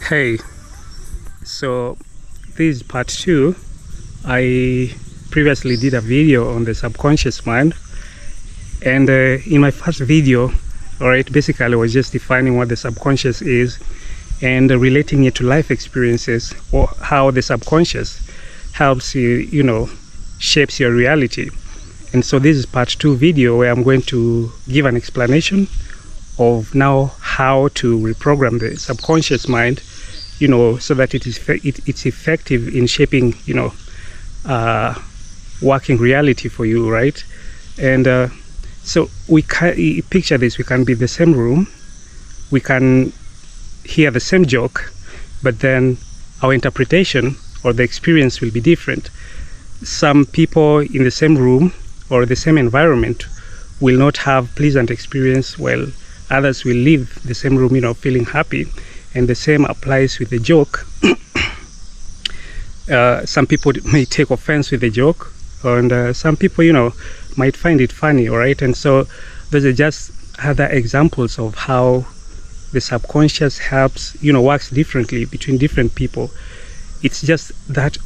Hey, so this is part 2. I previously did a video on the subconscious mind, and in my first video, basically I was just defining what the subconscious is and relating it to life experiences, or how the subconscious helps you, shapes your reality. And so this is part 2 video where I'm going to give an explanation of now how to reprogram the subconscious mind, so that it's effective in shaping, working reality for you, right? And so we can picture this. We can be in the same room, we can hear the same joke, but then our interpretation or the experience will be different. Some people in the same room or the same environment will not have pleasant experience, while others will leave the same room, feeling happy. And the same applies with the joke. Some people may take offense with the joke, and some people, might find it funny, all right? And so those are just other examples of how the subconscious helps, works differently between different people. It's just that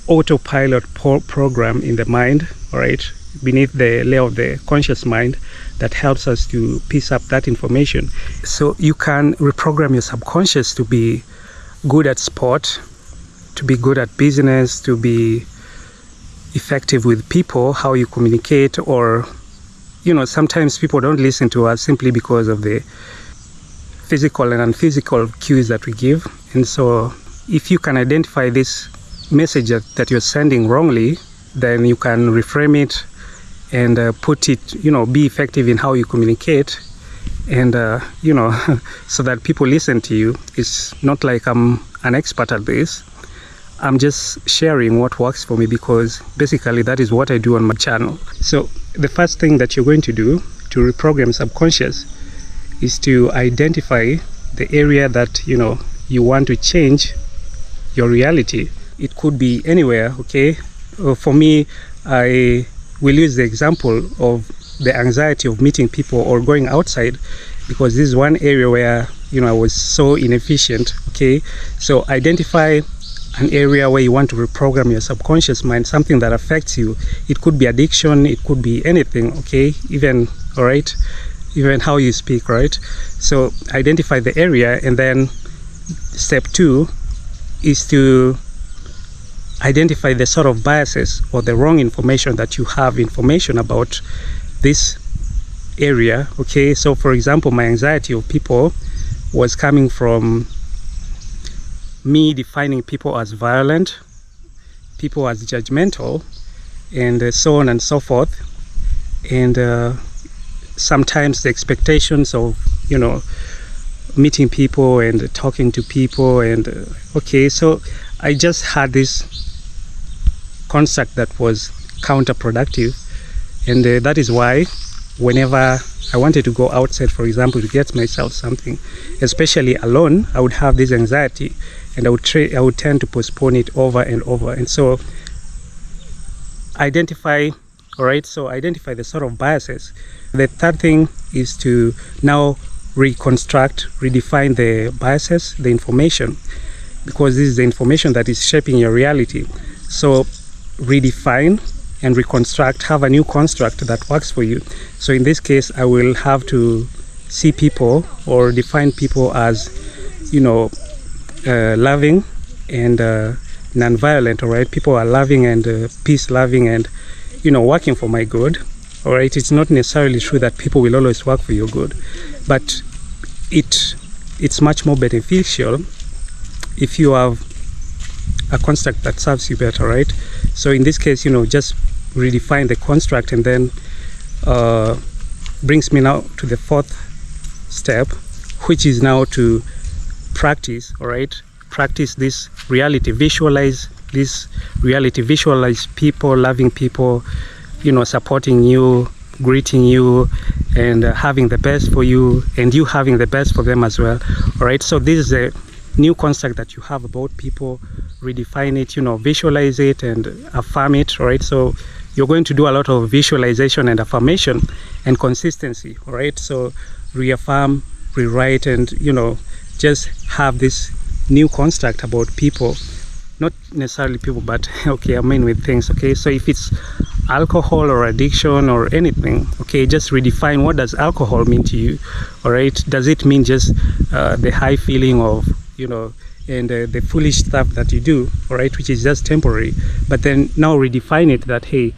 autopilot program in the mind, all right, beneath the layer of the conscious mind, that helps us to piece up that information. So you can reprogram your subconscious to be good at sport, to be good at business, to be effective with people, how you communicate, or sometimes people don't listen to us simply because of the physical and unphysical cues that we give. And so if you can identify this message that you're sending wrongly, then you can reframe it and put it, be effective in how you communicate, and so that people listen to you. It's not like I'm an expert at this. I'm just sharing what works for me, because basically that is what I do on my channel. So the first thing that you're going to do to reprogram subconscious is to identify the area that you want to change your reality. It could be anywhere, okay? For me, I will use the example of the anxiety of meeting people or going outside, because this is one area where I was so inefficient. Okay, so identify an area where you want to reprogram your subconscious mind, something that affects you. It could be addiction, it could be anything, okay, even how you speak, right? So identify the area, and then step 2 is to identify the sort of biases or the wrong information that you have information about this area. Okay, so for example, my anxiety of people was coming from me defining people as violent, people as judgmental, and so on and so forth. And sometimes the expectations of meeting people and talking to people, and okay, so I just had this construct that was counterproductive, and that is why whenever I wanted to go outside, for example, to get myself something, especially alone, I would have this anxiety, and I would tend to postpone it over and over. And so identify the sort of biases. The third thing is to now redefine the biases, the information, because this is the information that is shaping your reality. So redefine and reconstruct, have a new construct that works for you. So in this case, I will have to see people or define people as loving and non-violent. All right, people are loving and peace loving and working for my good. All right, it's not necessarily true that people will always work for your good, but it's much more beneficial if you have a construct that serves you better, right? So in this case, just redefine the construct, and then brings me now to the 4th step, which is now to practice. All right, practice this reality, visualize people, loving people, supporting you, greeting you, and having the best for you, and you having the best for them as well. All right, so this is a new construct that you have about people. Redefine it, visualize it and affirm it. All right, so you're going to do a lot of visualization and affirmation and consistency. All right, so reaffirm, rewrite, and just have this new construct about people, not necessarily people, but okay, I mean with things. Okay, so if it's alcohol or addiction or anything, okay, just redefine what does alcohol mean to you. All right, does it mean just the high feeling of, you know, and the foolish stuff that you do, all right, which is just temporary? But then now redefine it that, hey,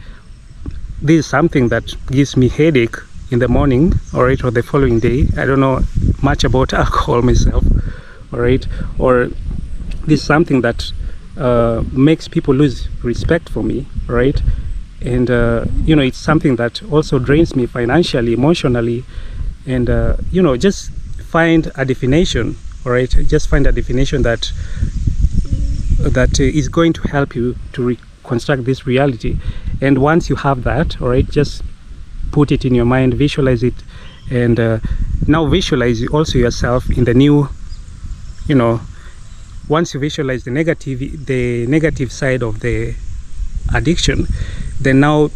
this is something that gives me headache in the morning, all right, or the following day. I don't know much about alcohol myself, all right, or this is something that makes people lose respect for me, right? And you know, it's something that also drains me financially, emotionally, and you know, just find a definition, all right? Just find a definition that is going to help you to reconstruct this reality. And once you have that, all right, just put it in your mind, visualize it, and now visualize also yourself in the new, you know, once you visualize the negative side of the addiction, then now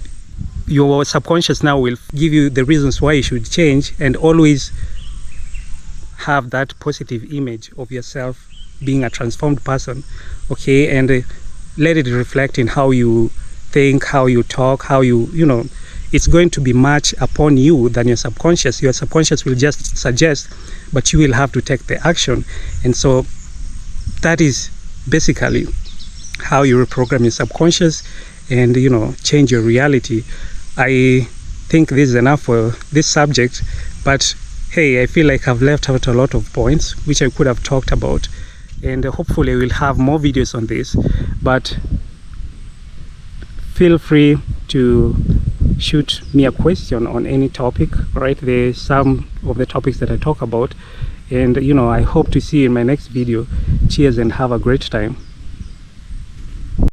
your subconscious now will give you the reasons why you should change, and always have that positive image of yourself being a transformed person, okay? And let it reflect in how you think, how you talk, how you know, it's going to be much upon you than your subconscious. Your subconscious will just suggest, but you will have to take the action. And so that is basically how you reprogram your subconscious and, you know, change your reality. I think this is enough for this subject, but hey, I feel like I've left out a lot of points which I could have talked about, and hopefully we'll have more videos on this. But feel free to shoot me a question on any topic, right? There's some of the topics that I talk about, and you know, I hope to see you in my next video. Cheers and have a great time.